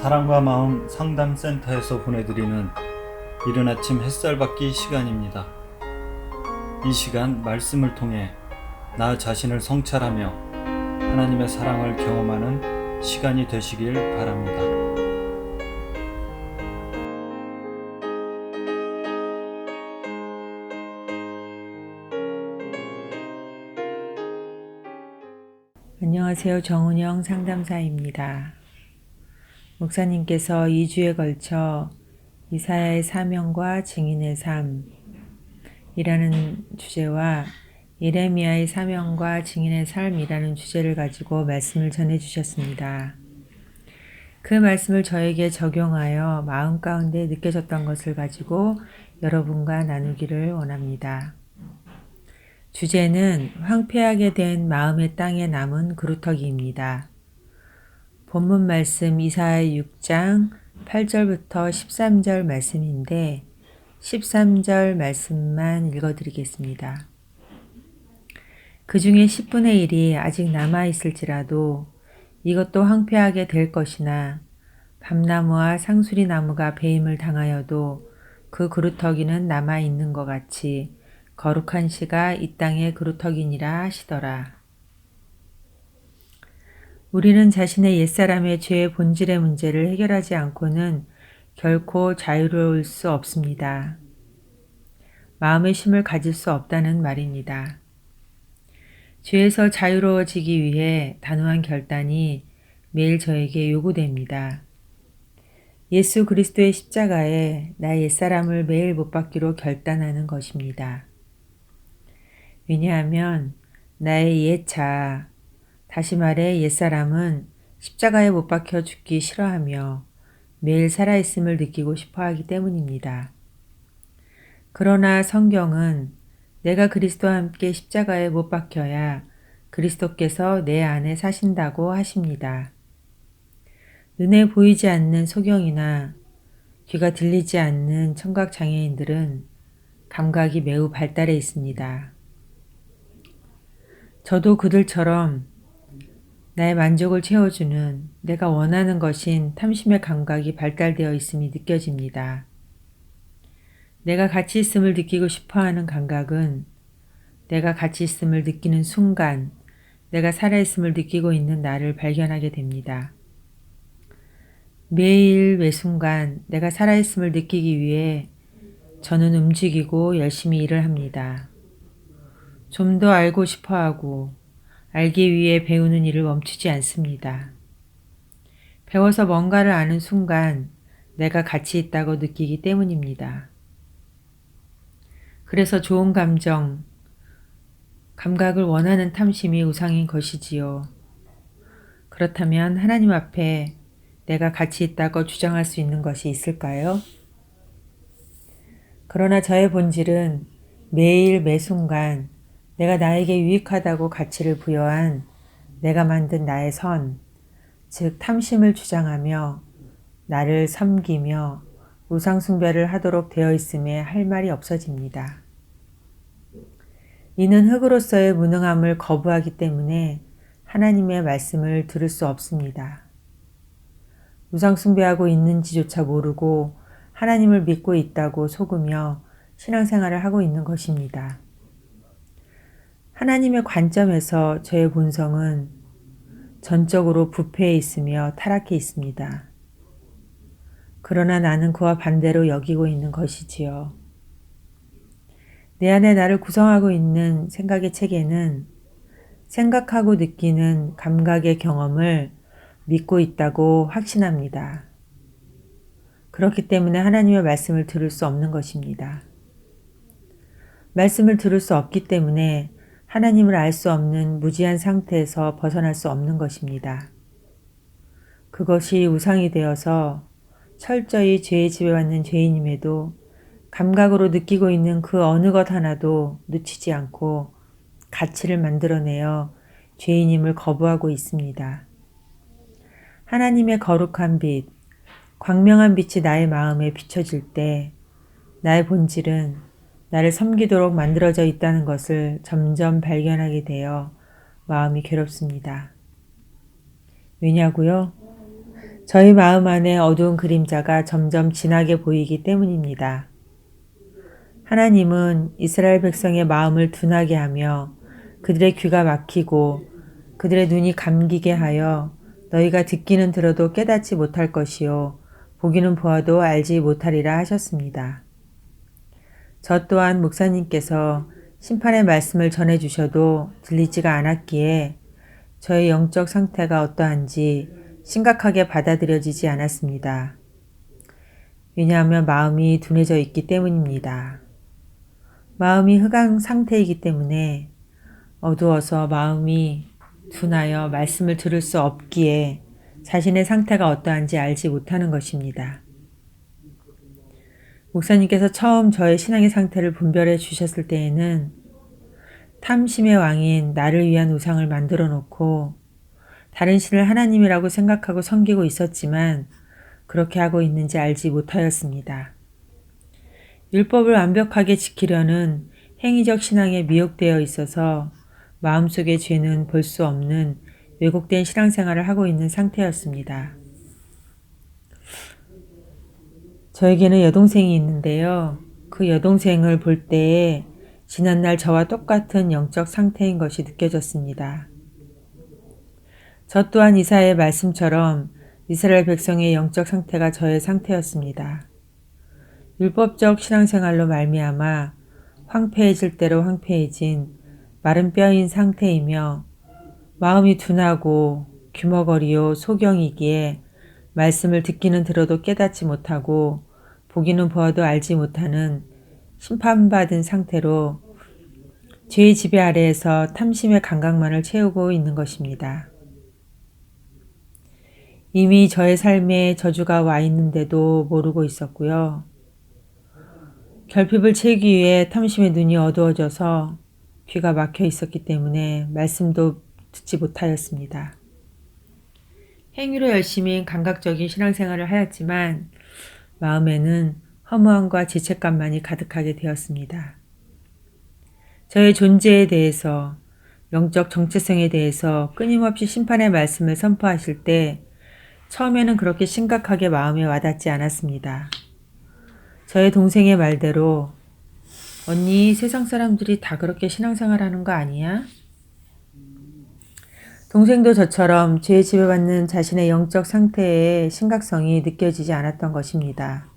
사랑과 마음 상담센터에서 보내드리는 이른 아침 햇살 받기 시간입니다. 이 시간 말씀을 통해 나 자신을 성찰하며 하나님의 사랑을 경험하는 시간이 되시길 바랍니다. 안녕하세요. 정은영 상담사입니다. 목사님께서 2주에 걸쳐 이사야의 사명과 증인의 삶이라는 주제와 예레미야의 사명과 증인의 삶이라는 주제를 가지고 말씀을 전해주셨습니다. 그 말씀을 저에게 적용하여 마음 가운데 느껴졌던 것을 가지고 여러분과 나누기를 원합니다. 주제는 황폐하게 된 마음의 땅에 남은 그루터기입니다. 본문 말씀 이사야 6장 8절부터 13절 말씀인데 13절 말씀만 읽어드리겠습니다. 그 중에 10분의 1이 아직 남아있을지라도 이것도 황폐하게 될 것이나 밤나무와 상수리나무가 배임을 당하여도 그 그루터기는 남아있는 것 같이 거룩한 시가 이 땅의 그루터기니라 하시더라. 우리는 자신의 옛사람의 죄의 본질의 문제를 해결하지 않고는 결코 자유로울 수 없습니다. 마음의 쉼을 가질 수 없다는 말입니다. 죄에서 자유로워지기 위해 단호한 결단이 매일 저에게 요구됩니다. 예수 그리스도의 십자가에 나의 옛사람을 매일 못 박기로 결단하는 것입니다. 왜냐하면 나의 옛 자아, 다시 말해 옛사람은 십자가에 못 박혀 죽기 싫어하며 매일 살아있음을 느끼고 싶어하기 때문입니다. 그러나 성경은 내가 그리스도와 함께 십자가에 못 박혀야 그리스도께서 내 안에 사신다고 하십니다. 눈에 보이지 않는 소경이나 귀가 들리지 않는 청각장애인들은 감각이 매우 발달해 있습니다. 저도 그들처럼 나의 만족을 채워주는 내가 원하는 것인 탐심의 감각이 발달되어 있음이 느껴집니다. 내가 가치 있음을 느끼고 싶어하는 감각은 내가 가치 있음을 느끼는 순간 내가 살아있음을 느끼고 있는 나를 발견하게 됩니다. 매일 매 순간 내가 살아있음을 느끼기 위해 저는 움직이고 열심히 일을 합니다. 좀 더 알고 싶어하고 알기 위해 배우는 일을 멈추지 않습니다. 배워서 뭔가를 아는 순간 내가 가치 있다고 느끼기 때문입니다. 그래서 좋은 감각을 원하는 탐심이 우상인 것이지요. 그렇다면 하나님 앞에 내가 가치 있다고 주장할 수 있는 것이 있을까요? 그러나 저의 본질은 매일 매 순간 내가 나에게 유익하다고 가치를 부여한 내가 만든 나의 선, 즉 탐심을 주장하며 나를 섬기며 우상숭배를 하도록 되어 있음에 할 말이 없어집니다. 이는 흙으로서의 무능함을 거부하기 때문에 하나님의 말씀을 들을 수 없습니다. 우상숭배하고 있는지조차 모르고 하나님을 믿고 있다고 속으며 신앙생활을 하고 있는 것입니다. 하나님의 관점에서 저의 본성은 전적으로 부패해 있으며 타락해 있습니다. 그러나 나는 그와 반대로 여기고 있는 것이지요. 내 안에 나를 구성하고 있는 생각의 체계는 생각하고 느끼는 감각의 경험을 믿고 있다고 확신합니다. 그렇기 때문에 하나님의 말씀을 들을 수 없는 것입니다. 말씀을 들을 수 없기 때문에 하나님을 알 수 없는 무지한 상태에서 벗어날 수 없는 것입니다. 그것이 우상이 되어서 철저히 죄에 지배받는 죄인임에도 감각으로 느끼고 있는 그 어느 것 하나도 놓치지 않고 가치를 만들어내어 죄인임을 거부하고 있습니다. 하나님의 거룩한 빛, 광명한 빛이 나의 마음에 비춰질 때 나의 본질은 나를 섬기도록 만들어져 있다는 것을 점점 발견하게 되어 마음이 괴롭습니다. 왜냐고요? 저희 마음 안에 어두운 그림자가 점점 진하게 보이기 때문입니다. 하나님은 이스라엘 백성의 마음을 둔하게 하며 그들의 귀가 막히고 그들의 눈이 감기게 하여 너희가 듣기는 들어도 깨닫지 못할 것이요 보기는 보아도 알지 못하리라 하셨습니다. 저 또한 목사님께서 심판의 말씀을 전해주셔도 들리지가 않았기에 저의 영적 상태가 어떠한지 심각하게 받아들여지지 않았습니다. 왜냐하면 마음이 둔해져 있기 때문입니다. 마음이 흑암 상태이기 때문에 어두워서 마음이 둔하여 말씀을 들을 수 없기에 자신의 상태가 어떠한지 알지 못하는 것입니다. 목사님께서 처음 저의 신앙의 상태를 분별해 주셨을 때에는 탐심의 왕인 나를 위한 우상을 만들어 놓고 다른 신을 하나님이라고 생각하고 섬기고 있었지만 그렇게 하고 있는지 알지 못하였습니다. 율법을 완벽하게 지키려는 행위적 신앙에 미혹되어 있어서 마음속의 죄는 볼 수 없는 왜곡된 신앙생활을 하고 있는 상태였습니다. 저에게는 여동생이 있는데요. 그 여동생을 볼 때에 지난날 저와 똑같은 영적 상태인 것이 느껴졌습니다. 저 또한 이사야의 말씀처럼 이스라엘 백성의 영적 상태가 저의 상태였습니다. 율법적 신앙생활로 말미암아 황폐해질 대로 황폐해진 마른 뼈인 상태이며 마음이 둔하고 귀머거리요 소경이기에 말씀을 듣기는 들어도 깨닫지 못하고 보기는 보아도 알지 못하는 심판받은 상태로 죄의 지배 아래에서 탐심의 감각만을 채우고 있는 것입니다. 이미 저의 삶에 저주가 와 있는데도 모르고 있었고요. 결핍을 채우기 위해 탐심의 눈이 어두워져서 귀가 막혀 있었기 때문에 말씀도 듣지 못하였습니다. 행위로 열심히 감각적인 신앙생활을 하였지만 마음에는 허무함과 죄책감만이 가득하게 되었습니다. 저의 존재에 대해서, 영적 정체성에 대해서 끊임없이 심판의 말씀을 선포하실 때 처음에는 그렇게 심각하게 마음에 와닿지 않았습니다. 저의 동생의 말대로 언니 세상 사람들이 다 그렇게 신앙생활 하는 거 아니야? 동생도 저처럼 죄에 지배받는 자신의 영적 상태의 심각성이 느껴지지 않았던 것입니다.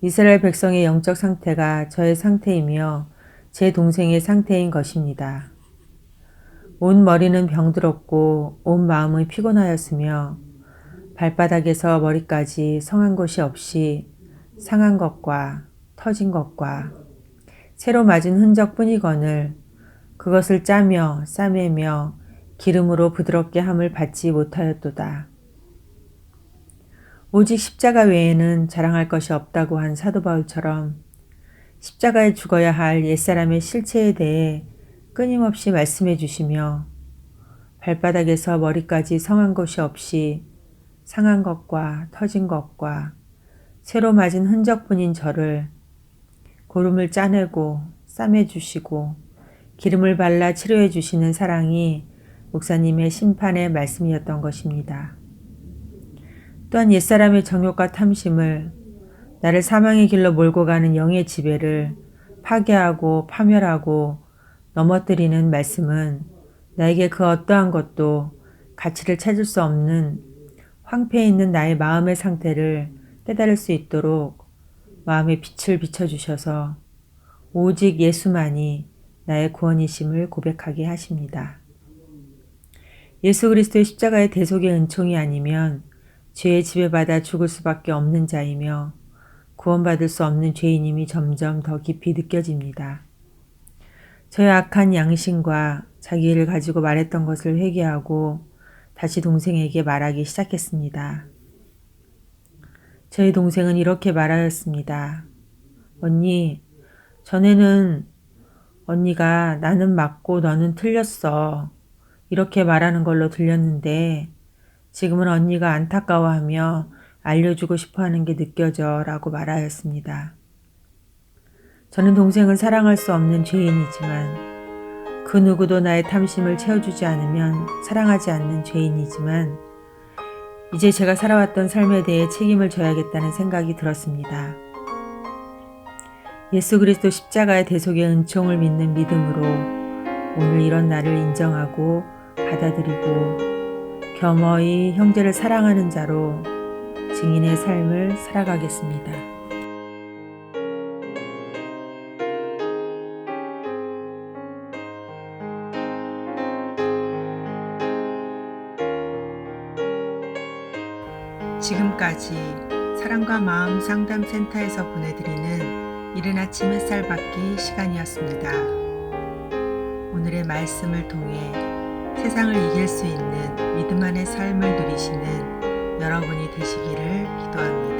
이스라엘 백성의 영적 상태가 저의 상태이며 제 동생의 상태인 것입니다. 온 머리는 병들었고 온 마음은 피곤하였으며 발바닥에서 머리까지 성한 곳이 없이 상한 것과 터진 것과 새로 맞은 흔적뿐이거늘 그것을 짜며 싸매며 기름으로 부드럽게 함을 받지 못하였도다. 오직 십자가 외에는 자랑할 것이 없다고 한 사도 바울처럼 십자가에 죽어야 할 옛사람의 실체에 대해 끊임없이 말씀해 주시며 발바닥에서 머리까지 성한 것이 없이 상한 것과 터진 것과 새로 맞은 흔적뿐인 저를 고름을 짜내고 싸매 주시고 기름을 발라 치료해 주시는 사랑이 목사님의 심판의 말씀이었던 것입니다. 또한 옛사람의 정욕과 탐심을 나를 사망의 길로 몰고 가는 영의 지배를 파괴하고 파멸하고 넘어뜨리는 말씀은 나에게 그 어떠한 것도 가치를 찾을 수 없는 황폐해 있는 나의 마음의 상태를 깨달을 수 있도록 마음의 빛을 비춰주셔서 오직 예수만이 나의 구원이심을 고백하게 하십니다. 예수 그리스도의 십자가의 대속의 은총이 아니면 죄에 지배받아 죽을 수밖에 없는 자이며 구원받을 수 없는 죄인임이 점점 더 깊이 느껴집니다. 저의 악한 양심과 자기 일을 가지고 말했던 것을 회개하고 다시 동생에게 말하기 시작했습니다. 저희 동생은 이렇게 말하였습니다. 언니, 전에는 언니가 나는 맞고 너는 틀렸어. 이렇게 말하는 걸로 들렸는데 지금은 언니가 안타까워하며 알려주고 싶어하는 게 느껴져 라고 말하였습니다. 저는 동생을 사랑할 수 없는 죄인이지만 그 누구도 나의 탐심을 채워주지 않으면 사랑하지 않는 죄인이지만 이제 제가 살아왔던 삶에 대해 책임을 져야겠다는 생각이 들었습니다. 예수 그리스도 십자가의 대속의 은총을 믿는 믿음으로 오늘 이런 나를 인정하고 받아들이고 겸허히 형제를 사랑하는 자로 증인의 삶을 살아가겠습니다. 지금까지 사랑과 마음 상담센터에서 보내드리는 이른 아침 햇살 받기 시간이었습니다. 오늘의 말씀을 통해 세상을 이길 수 있는 믿음 안의 삶을 누리시는 여러분이 되시기를 기도합니다.